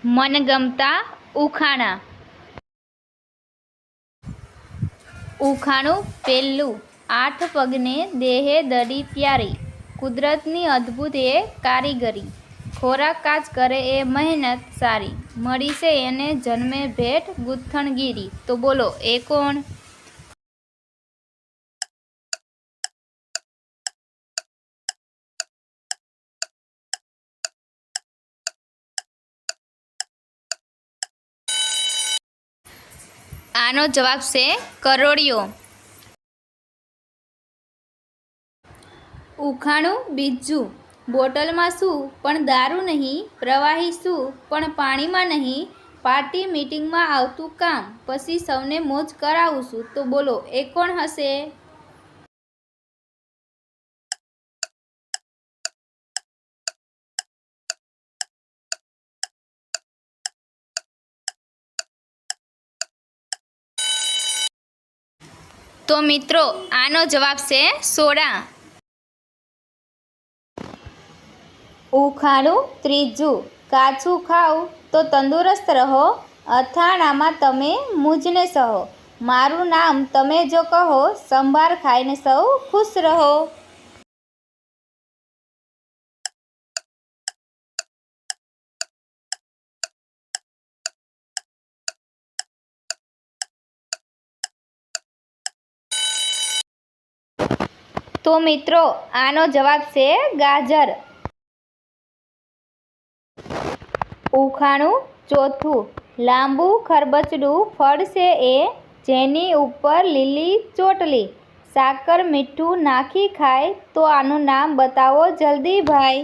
મનગમતા ઉખાણા. ઉખાણું પહેલું. આઠ પગને દેહે દડી પ્યારી, કુદરતની અદ્ભુત એ કારીગરી. ખોરાક કાજ કરે એ મહેનત સારી, મળી છે એને જન્મે ભેટ ગૂંથણગીરી. તો બોલો એ કોણ? આનો જવાબ છે કરોળિયો. ઉખાણું બીજું. બોટલમાં શું પણ દારૂ નહીં, પ્રવાહી શું પણ પાણીમાં નહીં, પાર્ટી મીટિંગમાં આવતું કામ, પછી સૌને મોજ કરાવું છું. તો બોલો એ કોણ હશે? તો મિત્રો આનો જવાબ છે સોડા. ઉખાણું ત્રીજું. કાચું ખાવ તો તંદુરસ્ત રહો, અથાણામાં તમે મૂજને સહો, મારું નામ તમે જો કહો, સંભાર ખાઈને સૌ ખુશ રહો. તો મિત્રો આનો જવાબ છે ગાજર. ઉખાણું ચોથું. લાંબુ ખરબચડું ફળ છે એ, જેની ઉપર લીલી ચોટલી, સાકર મીઠું નાખી ખાય, તો આનું નામ બતાવો જલ્દી ભાઈ.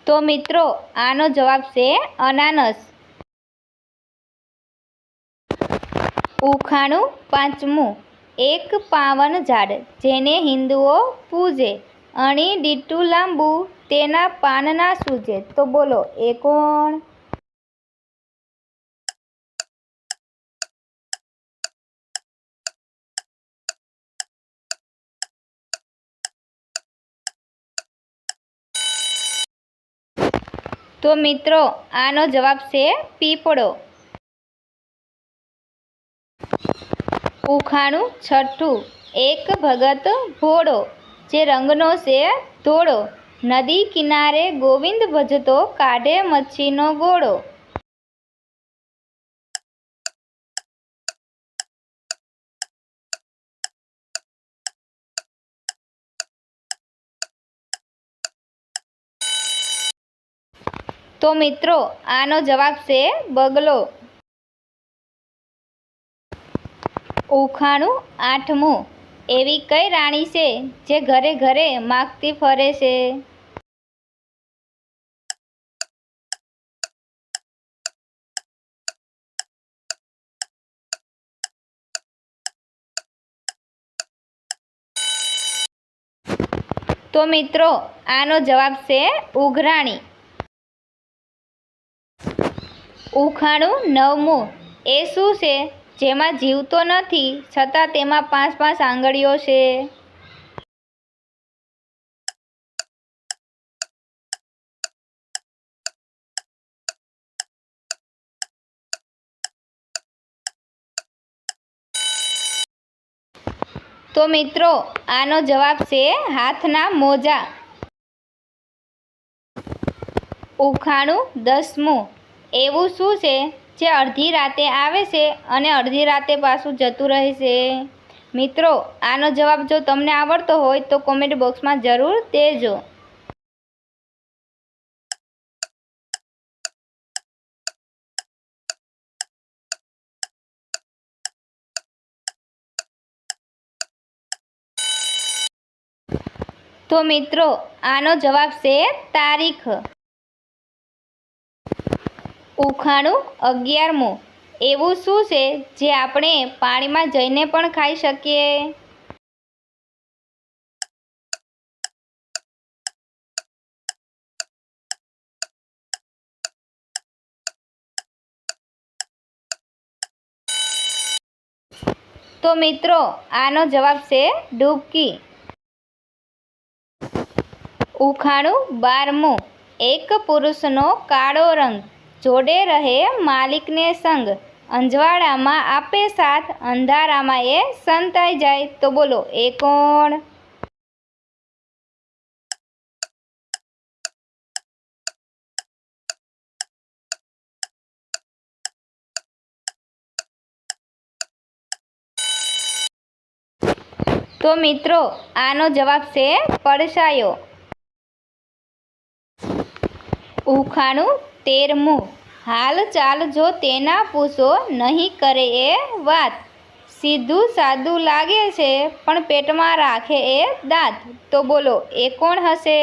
તો મિત્રો આનો જવાબ છે અનાનસ. ઉખાણું પાંચમું. એક પાવન ઝાડ, જેને હિન્દુઓ પૂજે, અણી ડીટું લાંબુ, તેના પાન ના સૂજે. તો બોલો એ કોણ? તો મિત્રો આનો જવાબ છે પીપળો. ઉખાણું છઠ્ઠું. એક ભગત ભોળો, જે રંગનો છે ધોળો, નદી કિનારે ગોવિંદ ભજતો, કાઢે મચ્છીનો ગોળો. તો મિત્રો આનો જવાબ છે બગલો. ઉખાણું આઠમું. એવી કઈ રાણી છે, જે ઘરે ઘરે માગતી ફરે છે? તો મિત્રો આનો જવાબ છે ઉઘરાણી. ઉખાણું નવમું. એ શું છે, જેમાં જીવતો નથી છતાં તેમાં 5 આંગળીઓ છે? તો મિત્રો આનો જવાબ છે હાથના મોજા. ઉખાણું દસમું. એવું શું છે, જે અડધી રાતે આવે છે અને અડધી રાતે પાછું જતું રહે છે? મિત્રો આનો જવાબ જો તમને આવડતો હોય તો કોમેન્ટ બોક્સમાં જરૂર દેજો. તો મિત્રો આનો જવાબ છે તારીખ. ઉખાણું 11મું. એવું શું છે, જે આપણે પાણીમાં જઈને પણ ખાઈ શકીએ? તો મિત્રો આનો જવાબ છે ડૂબકી. ઉખાણું 12મું. એક પુરુષનો કાળો રંગ, જોડે રહે માલિકને સંગ, અંજવાળામાં આપે સાથ, અંધારામાં એ સંતાઈ જાય. તો બોલો એ કોણ? તો મિત્રો આનો જવાબ છે પડછાયો. ઉખાણું 13મું. હાલ ચાલ જો તેના પૂછો, નહીં કરે એ વાત, સીધું સાદું લાગે છે પણ પેટમાં રાખે એ દાંત. તો બોલો એ કોણ હશે?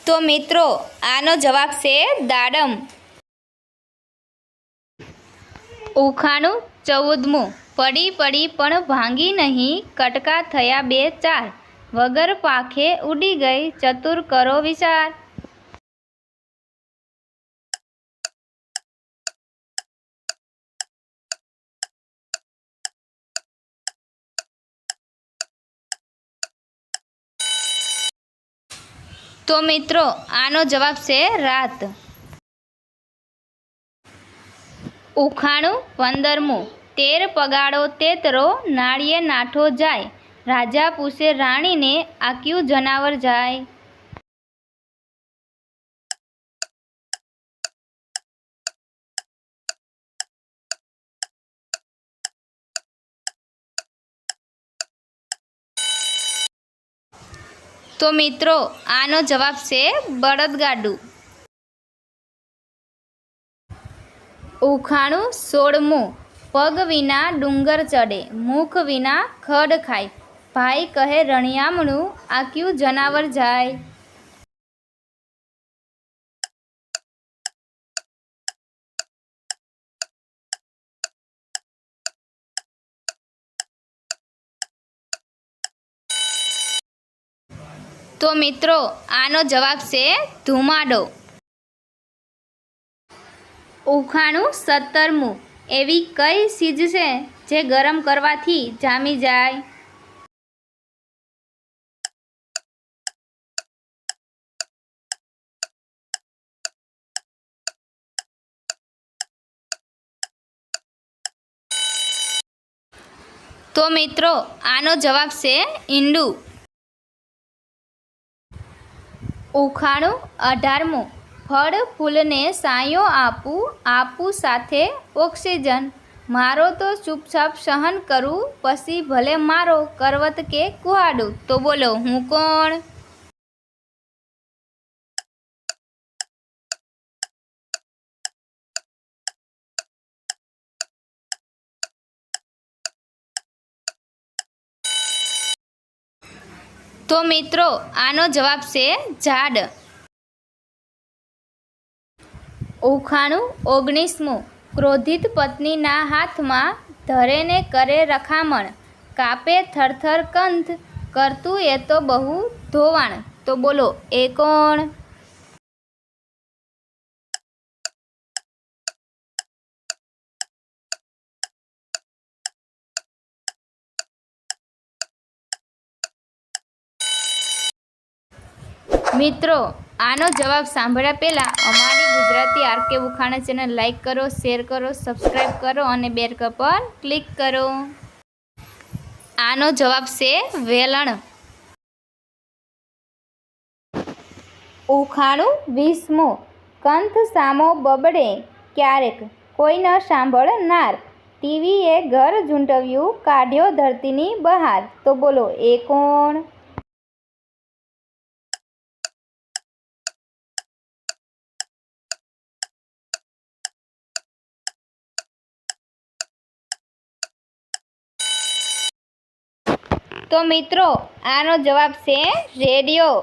તો મિત્રો આનો જવાબ છે દાડમ. ઉખાણું 14મું. પડી પડી પણ ભાંગી નહીં, કટકા થયા બે ચાર, વગર પાખે ઉડી ગઈ, ચતુર કરો વિચાર. તો મિત્રો આનો જવાબ છે રાત. ઉખાણું 15મું. 13 પગાડો તેતરો, નાળીએ નાઠો જાય, રાજા પૂછે રાણીને, આ ક્યું જનાવર જાય. તો મિત્રો આનો જવાબ છે બળદગાડું. ઉખાણું 16મું. પગ વિના ડુંગર ચડે, મુખ વિના ખડ ખાય, ભાઈ કહે રણિયામણું, આ ક્યું જનાવર જાય. તો મિત્રો આનો જવાબ છે ધુમાડો. ઉખાણું 17મું. એવી કઈ ચીજ છે જે ગરમ કરવાથી જામી જાય. તો મિત્રો આનો જવાબ છે ઈંડું. ઉખાણું 18મું. ફળ ફૂલને સાયો આપું, આપું સાથે ઓક્સિજન, મારો તો ચૂપચાપ સહન કરું, પછી ભલે મારો કરવત કે કુહાડું. તો બોલો હું કોણ? તો મિત્રો આનો જવાબ છે ઝાડ. ઉખાણું 19મું. ક્રોધિત પત્નીના હાથમાં, ધરે ને કરે રખામણ, કાપે થરથર કંથ, કરતું એ તો બહુ ધોવાણ. તો બોલો એ કોણ? મિત્રો આનો જવાબ સાંભળ્યા પહેલાં અમારી ગુજરાતી આરકે ઉખાણા ચેનલ લાઈક કરો, શેર કરો, સબસ્ક્રાઈબ કરો અને બેલ પર ક્લિક કરો. આનો જવાબ છે વેલણ. ઉખાણું 20મું. કંથ સામો બબડે ક્યારેક, કોઈ ન સાંભળનાર, ટીવીએ ઘર ઝૂંટવ્યું, કાઢ્યો ધરતીની બહાર. તો બોલો એ કોણ? તો મિત્રો આનો જવાબ છે રેડિયો.